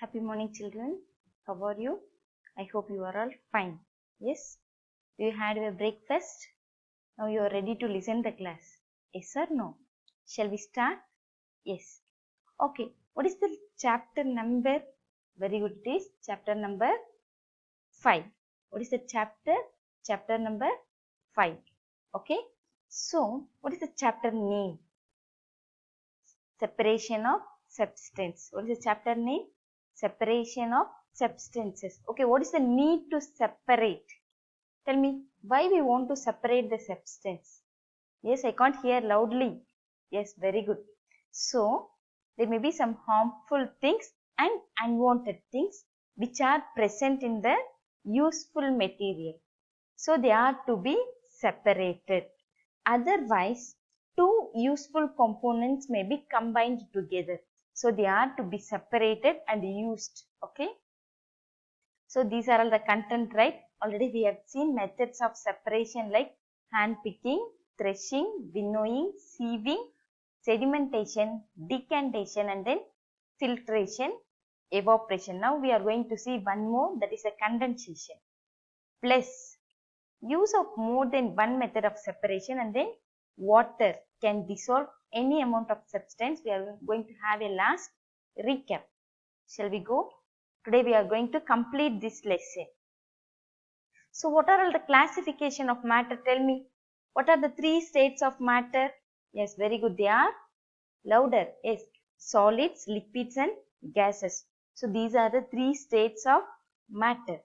Happy morning, children. How are you? I hope you are all fine. Yes? Do you had your breakfast? Now you are ready to listen the class. Yes or no? Shall we start? Yes. Okay. What is the chapter number? Very good. It is chapter number 5. What is the chapter? Chapter number 5. Okay. So, what is the chapter name? Separation of substance. What is the chapter name? Separation of substances. Okay, what is the need to separate? Tell me, why we want to separate the substance? Yes, I can't hear loudly. Yes, very good. So, there may be some harmful things and unwanted things which are present in the useful material. So, they are to be separated. Otherwise, two useful components may be combined together. So, they are to be separated and used. Okay. So, these are all the content, right? Already we have seen methods of separation like hand picking, threshing, winnowing, sieving, sedimentation, decantation, and then filtration, evaporation. Now, we are going to see one more, that is a condensation. Plus, use of more than one method of separation, and then water can dissolve any amount of substance. We are going to have a last recap. Shall we go? Today we are going to complete this lesson. So what are all the classification of matter? Tell me. What are the three states of matter? Yes, very good. They are louder. Yes, solids, liquids and gases. So these are the three states of matter.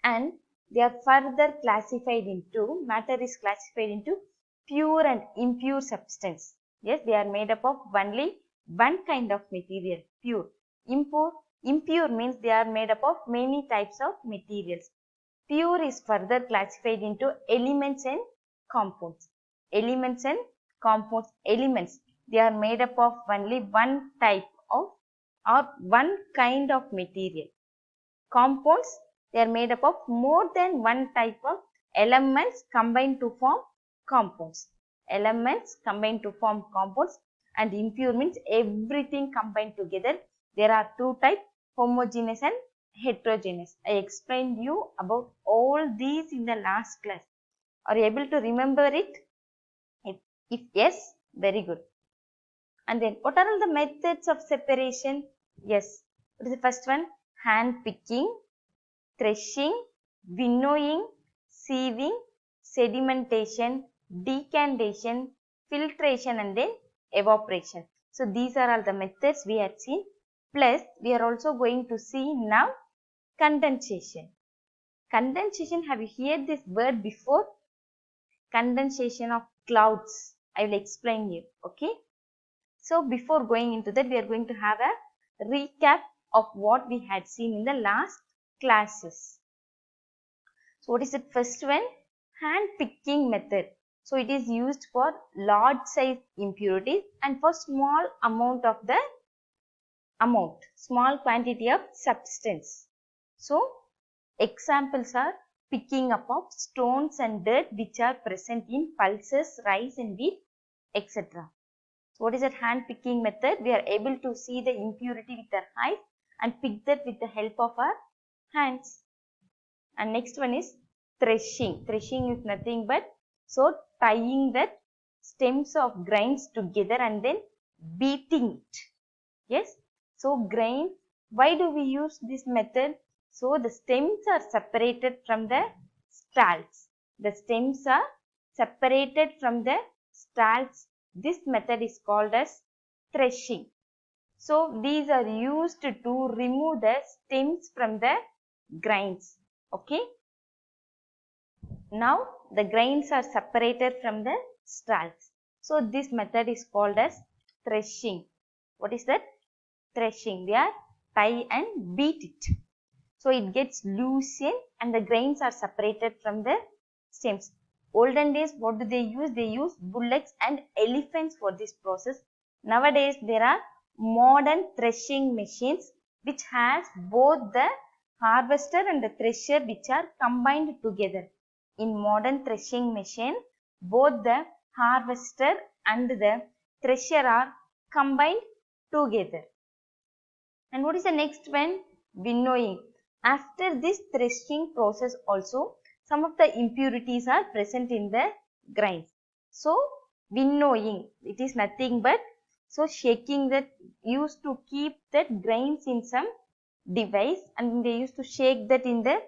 And they are further classified into, matter is classified into pure and impure substance. Yes, they are made up of only one kind of material, pure. Impure means they are made up of many types of materials. Pure is further classified into elements and compounds. Elements and compounds. Elements, they are made up of only one type of or one kind of material. Compounds, they are made up of more than one type of elements combined to form compounds. Elements combined to form compounds. And impure means everything combined together. There are two types, homogeneous and heterogeneous. I explained you about all these in the last class. Are you able to remember it? If yes, very good. And then what are all the methods of separation? Yes. What is the first one? Hand picking, threshing, winnowing, sieving, sedimentation, decantation, filtration and then evaporation. So these are all the methods we had seen. Plus we are also going to see now condensation. Condensation, have you heard this word before? Condensation of clouds. I will explain you. Okay. So before going into that, we are going to have a recap of what we had seen in the last classes. So what is the first one? Hand picking method. So it is used for large size impurities and for small small quantity of substance. So examples are picking up of stones and dirt which are present in pulses, rice and wheat, etc. So what is that hand picking method? We are able to see the impurity with our eyes and pick that with the help of our hands. And next one is threshing. Threshing is nothing but tying the stems of grains together and then beating it. Yes. So grain, why do we use this method? So the stems are separated from the stalks. The stems are separated from the stalks. This method is called as threshing. So these are used to remove the stems from the grains. Okay. Now the grains are separated from the stalks. So this method is called as threshing. What is that? Threshing. They are tie and beat it. So it gets loosened and the grains are separated from the stems. Olden days, what do they use? They use bullocks and elephants for this process. Nowadays, there are modern threshing machines which has both the harvester and the thresher which are combined together. In modern threshing machine, both the harvester and the thresher are combined together. And what is the next one? Winnowing. After this threshing process also, some of the impurities are present in the grains. So, winnowing, it is nothing but so shaking that used to keep that grains in some device, and they used to shake that in the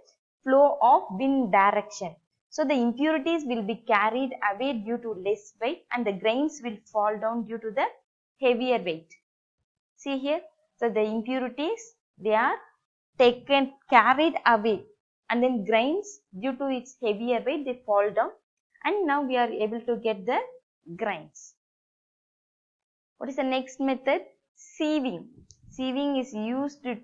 flow of wind direction. So, the impurities will be carried away due to less weight, and the grains will fall down due to the heavier weight. See here, so the impurities, they are taken, carried away, and then grains, due to its heavier weight, they fall down, and now we are able to get the grains. What is the next method? Sieving. Sieving is used to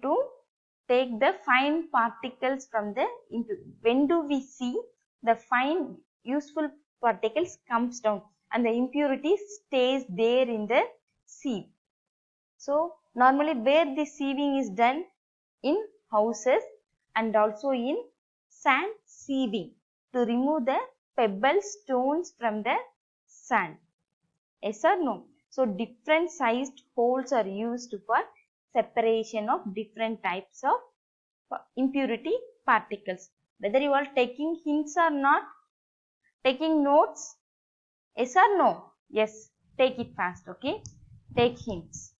take the fine particles from the impurity. When do we sieve? The fine useful particles comes down and the impurity stays there in the sieve. So, normally where the sieving is done? In houses and also in sand sieving to remove the pebble stones from the sand. Yes or no? So, different sized holes are used for separation of different types of impurity particles. Whether you are taking hints or not, taking notes, yes or no? Yes, take it fast, okay? Take hints.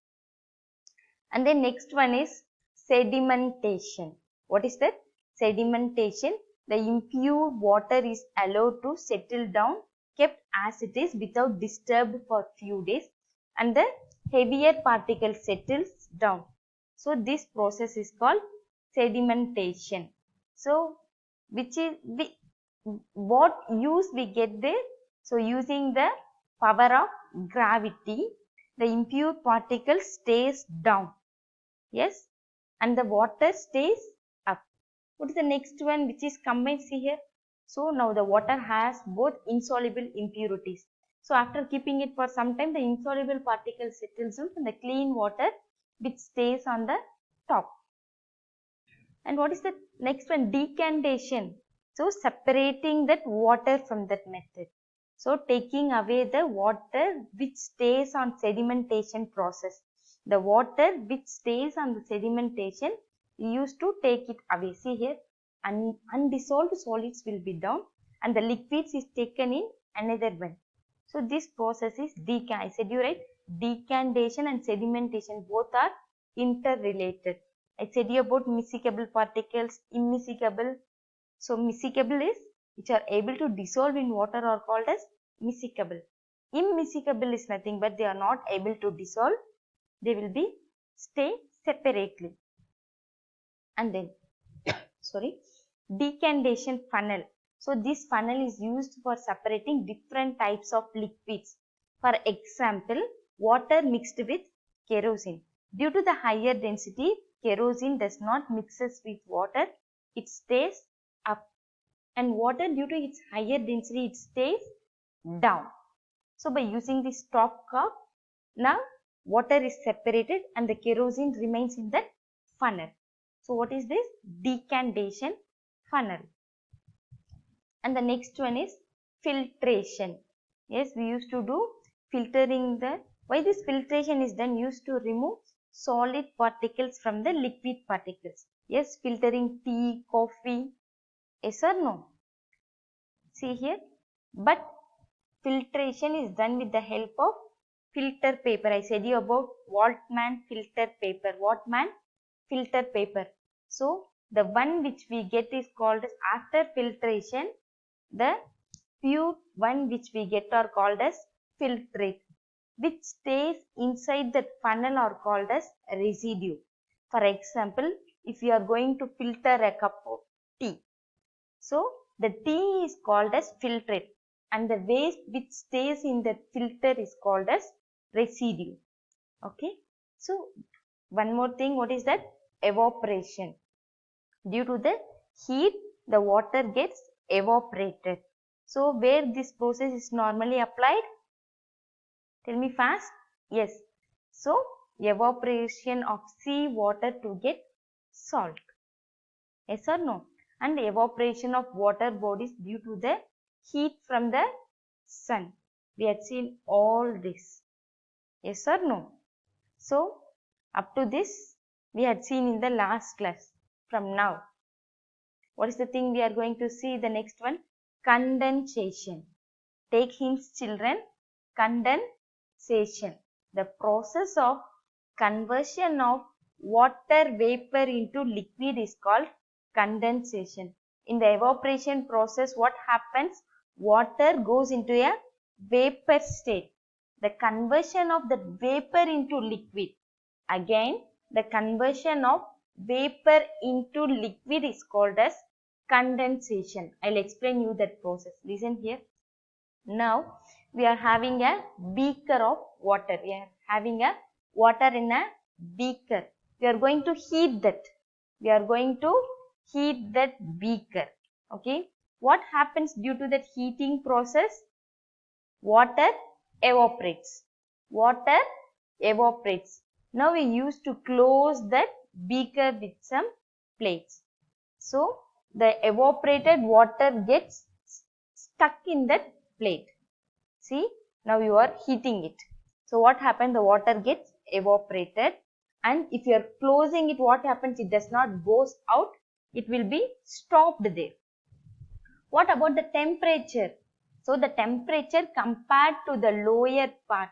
And then next one is sedimentation. What is that? Sedimentation. The impure water is allowed to settle down, kept as it is without disturbed for few days, and the heavier particle settles down. So this process is called sedimentation. So what use we get there? So using the power of gravity, the impure particle stays down. Yes, and the water stays up. What is the next one which is combined? See here. So now the water has both insoluble impurities. So after keeping it for some time, the insoluble particle settles down and the clean water which stays on the top. And what is the next one? Decantation. So separating that water from that method. So taking away the water which stays on sedimentation process. The water which stays on the sedimentation, used to take it away. See here, undissolved solids will be down and the liquids is taken in another one. So this process is I said you right, decantation and sedimentation both are interrelated. I said you about miscible particles, immiscible. So miscible is which are able to dissolve in water are called as miscible. Immiscible is nothing but they are not able to dissolve. They will be stay separately. And then sorry, decantation funnel. So this funnel is used for separating different types of liquids. For example, water mixed with kerosene. Due to the higher density, kerosene does not mixes with water. It stays up, and water due to its higher density it stays down. So by using this top cup, now water is separated and the kerosene remains in that funnel. So what is this? Decantation funnel. And the next one is filtration. Yes, we used to do filtering the, why this filtration is done? Used to remove solid particles from the liquid particles. Yes, filtering tea, coffee. Yes or no? See here, but filtration is done with the help of filter paper. I said you about Waltman filter paper. Waltman filter paper. So the one which we get is called as after filtration. The pure one which we get are called as filtrate, which stays inside that funnel are called as residue. For example, if you are going to filter a cup of tea, so the tea is called as filtrate and the waste which stays in the filter is called as residue. Okay. So one more thing, what is that? Evaporation. Due to the heat, the water gets evaporated. So where this process is normally applied? Tell me fast. Yes. So evaporation of sea water to get salt. Yes or no? And evaporation of water bodies due to the heat from the sun. We had seen all this. Yes or no? So up to this we had seen in the last class. From now, what is the thing we are going to see? The next one, condensation. Take hints, children. Condensation, the process of conversion of water vapor into liquid is called condensation. In the evaporation process, what happens? Water goes into a vapor state. The conversion of the vapor into liquid. Again, the conversion of vapor into liquid is called as condensation. I'll explain you that process. Listen here. Now, we are having a beaker of water. We are having a water in a beaker. We are going to heat that. We are going to heat that beaker. Okay. What happens due to that heating process? Water evaporates. Water evaporates. Now we used to close that beaker with some plates. So the evaporated water gets stuck in that plate. See, now you are heating it. So what happens? The water gets evaporated, and if you are closing it, what happens? It does not goes out. It will be stopped there. What about the temperature? So the temperature compared to the lower part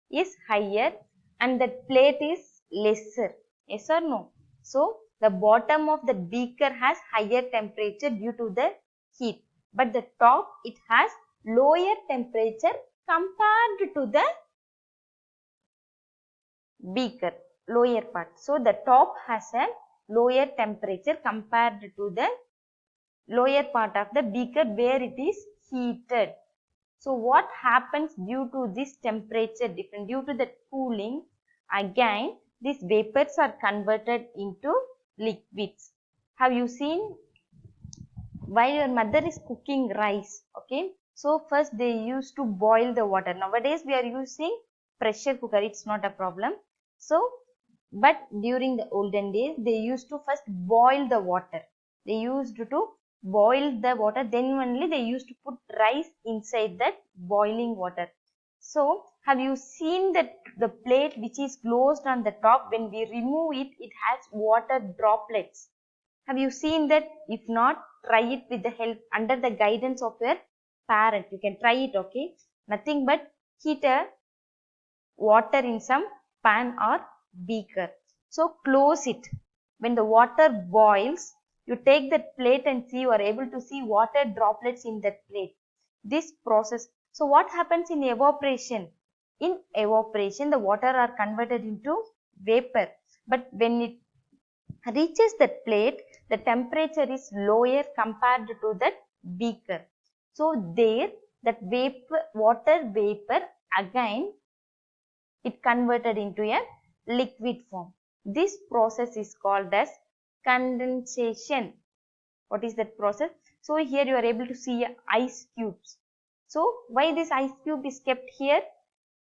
is higher and the plate is lesser. Yes or no? So the bottom of the beaker has higher temperature due to the heat, but the top it has lower temperature compared to the beaker, lower part. So the top has a lower temperature compared to the lower part of the beaker where it is heated. So what happens due to this temperature difference? Due to the cooling, again these vapors are converted into liquids. Have you seen while your mother is cooking rice? Okay, so first they used to boil the water. Nowadays we are using pressure cooker, it's not a problem. So but during the olden days they used to first boil the water. They used to boil the water, then only they used to put rice inside that boiling water. So have you seen that the plate which is closed on the top, when we remove it, it has water droplets? Have you seen that? If not, try it with the help under the guidance of your parent. You can try it, okay? Nothing but heat a water in some pan or beaker. So close it. When the water boils, you take that plate and see, you are able to see water droplets in that plate. This process. So what happens in evaporation? In evaporation, the water are converted into vapor. But when it reaches that plate, the temperature is lower compared to that beaker. So there, that vapor, water vapor again, it converted into a liquid form. This process is called as condensation. What is that process? So here you are able to see ice cubes. So why this ice cube is kept here?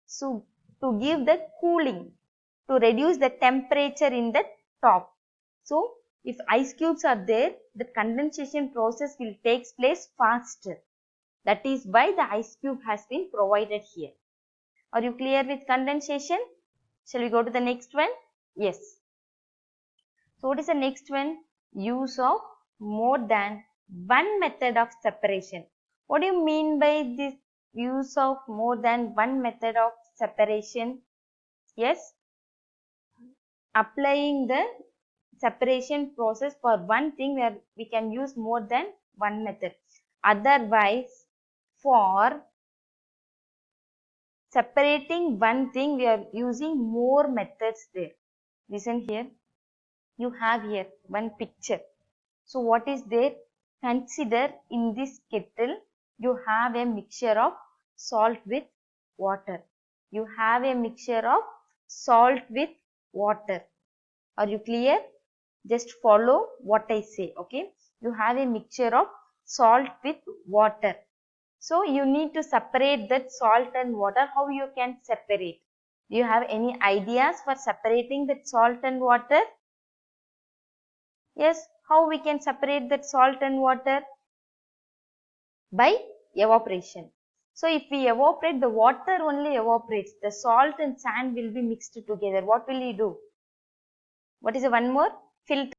So to give the cooling, to reduce the temperature in the top. So if ice cubes are there, the condensation process will take place faster. That is why the ice cube has been provided here. Are you clear with condensation? Shall we go to the next one? Yes. So what is the next one? Use of more than one method of separation. What do you mean by this use of more than one method of separation? Yes. Applying the separation process for one thing where we can use more than one method. Otherwise, for separating one thing, we are using more methods there. Listen here. You have here one picture. So what is there? Consider in this kettle, you have a mixture of salt with water. You have a mixture of salt with water. Are you clear? Just follow what I say, okay? You have a mixture of salt with water. So you need to separate that salt and water. How you can separate? Do you have any ideas for separating that salt and water? Yes, how we can separate that salt and water? By evaporation. So if we evaporate, the water only evaporates. The salt and sand will be mixed together. What will you do? What is the one more? Filter.